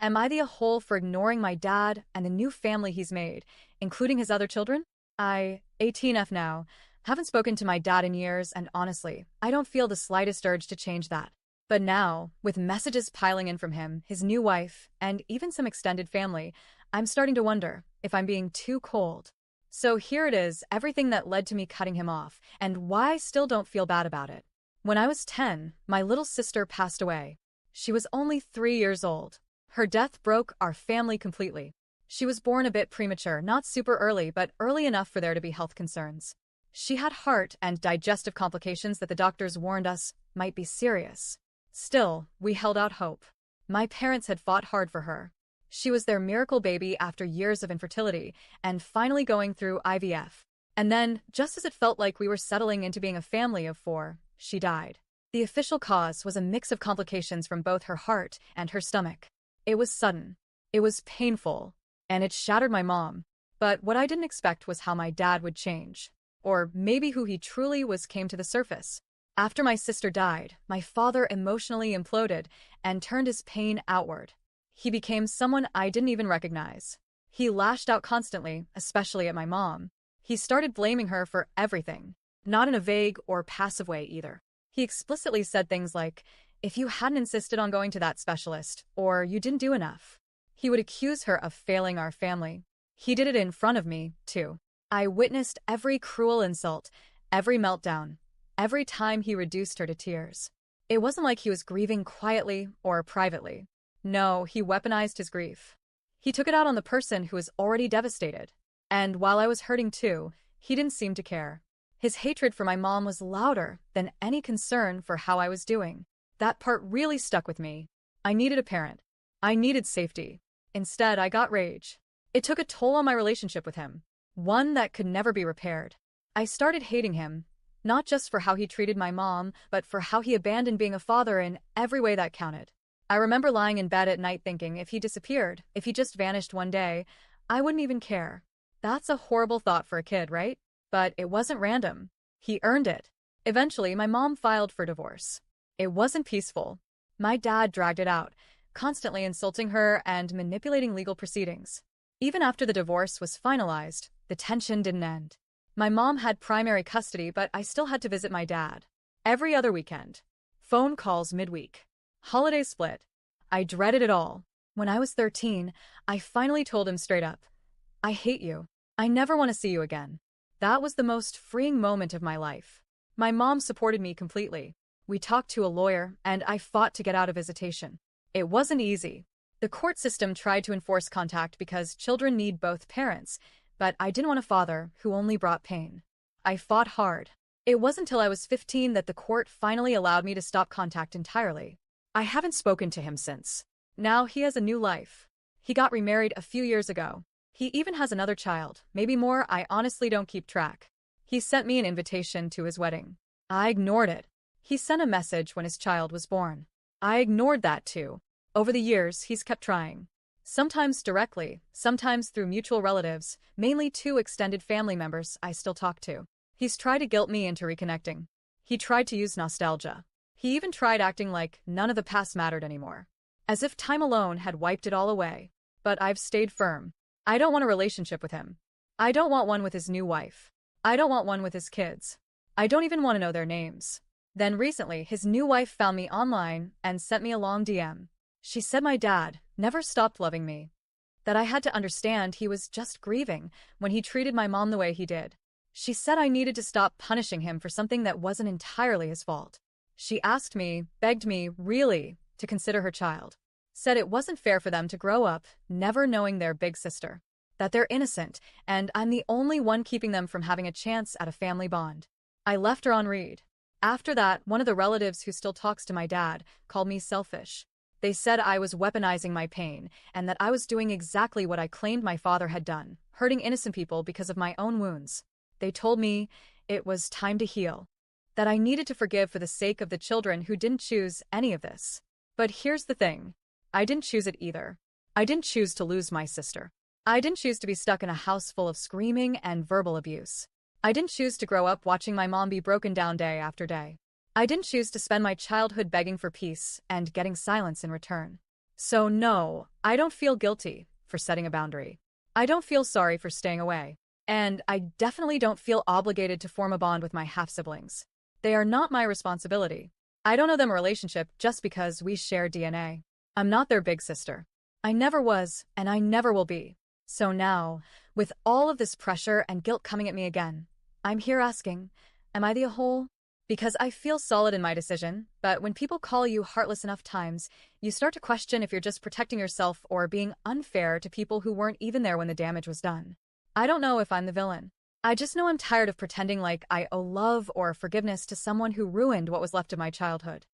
Am I the a-hole for ignoring my dad and the new family he's made, including his other children? 18F now, haven't spoken to my dad in years, and honestly, I don't feel the slightest urge to change that. But now, with messages piling in from him, his new wife, and even some extended family, I'm starting to wonder if I'm being too cold. So here it is, everything that led to me cutting him off, and why I still don't feel bad about it. When I was 10, my little sister passed away. She was only 3 years old. Her death broke our family completely. She was born a bit premature, not super early, but early enough for there to be health concerns. She had heart and digestive complications that the doctors warned us might be serious. Still, we held out hope. My parents had fought hard for her. She was their miracle baby after years of infertility, and finally going through IVF. And then, just as it felt like we were settling into being a family of 4, she died. The official cause was a mix of complications from both her heart and her stomach. It was sudden. It was painful. And it shattered my mom. But what I didn't expect was how my dad would change. Or maybe who he truly was came to the surface. After my sister died, my father emotionally imploded and turned his pain outward. He became someone I didn't even recognize. He lashed out constantly, especially at my mom. He started blaming her for everything. Not in a vague or passive way either. He explicitly said things like, "If you hadn't insisted on going to that specialist, or you didn't do enough." He would accuse her of failing our family. He did it in front of me, too. I witnessed every cruel insult, every meltdown, every time he reduced her to tears. It wasn't like he was grieving quietly or privately. No, he weaponized his grief. He took it out on the person who was already devastated. And while I was hurting too, he didn't seem to care. His hatred for my mom was louder than any concern for how I was doing. That part really stuck with me. I needed a parent. I needed safety. Instead, I got rage. It took a toll on my relationship with him, one that could never be repaired. I started hating him, not just for how he treated my mom, but for how he abandoned being a father in every way that counted. I remember lying in bed at night thinking if he disappeared, if he just vanished one day, I wouldn't even care. That's a horrible thought for a kid, right? But it wasn't random. He earned it. Eventually, my mom filed for divorce. It wasn't peaceful. My dad dragged it out, constantly insulting her and manipulating legal proceedings. Even after the divorce was finalized, the tension didn't end. My mom had primary custody, but I still had to visit my dad. Every other weekend. Phone calls midweek. Holidays split. I dreaded it all. When I was 13, I finally told him straight up, "I hate you. I never want to see you again." That was the most freeing moment of my life. My mom supported me completely. We talked to a lawyer, and I fought to get out of visitation. It wasn't easy. The court system tried to enforce contact because children need both parents, but I didn't want a father who only brought pain. I fought hard. It wasn't until I was 15 that the court finally allowed me to stop contact entirely. I haven't spoken to him since. Now he has a new life. He got remarried a few years ago. He even has another child, maybe more, I honestly don't keep track. He sent me an invitation to his wedding. I ignored it. He sent a message when his child was born. I ignored that too. Over the years, he's kept trying. Sometimes directly, sometimes through mutual relatives, mainly 2 extended family members I still talk to. He's tried to guilt me into reconnecting. He tried to use nostalgia. He even tried acting like none of the past mattered anymore. As if time alone had wiped it all away. But I've stayed firm. I don't want a relationship with him. I don't want one with his new wife. I don't want one with his kids. I don't even want to know their names. Then recently, his new wife found me online and sent me a long DM. She said my dad never stopped loving me. That I had to understand he was just grieving when he treated my mom the way he did. She said I needed to stop punishing him for something that wasn't entirely his fault. She asked me, begged me, really, to consider her child. Said it wasn't fair for them to grow up never knowing their big sister. That they're innocent, and I'm the only one keeping them from having a chance at a family bond. I left her on read. After that, one of the relatives who still talks to my dad called me selfish. They said I was weaponizing my pain, and that I was doing exactly what I claimed my father had done, hurting innocent people because of my own wounds. They told me it was time to heal. That I needed to forgive for the sake of the children who didn't choose any of this. But here's the thing. I didn't choose it either. I didn't choose to lose my sister. I didn't choose to be stuck in a house full of screaming and verbal abuse. I didn't choose to grow up watching my mom be broken down day after day. I didn't choose to spend my childhood begging for peace and getting silence in return. So no, I don't feel guilty for setting a boundary. I don't feel sorry for staying away. And I definitely don't feel obligated to form a bond with my half-siblings. They are not my responsibility. I don't owe them a relationship just because we share DNA. I'm not their big sister. I never was, and I never will be. So now, with all of this pressure and guilt coming at me again, I'm here asking, am I the whole? Because I feel solid in my decision, but when people call you heartless enough times, you start to question if you're just protecting yourself or being unfair to people who weren't even there when the damage was done. I don't know if I'm the villain. I just know I'm tired of pretending like I owe love or forgiveness to someone who ruined what was left of my childhood.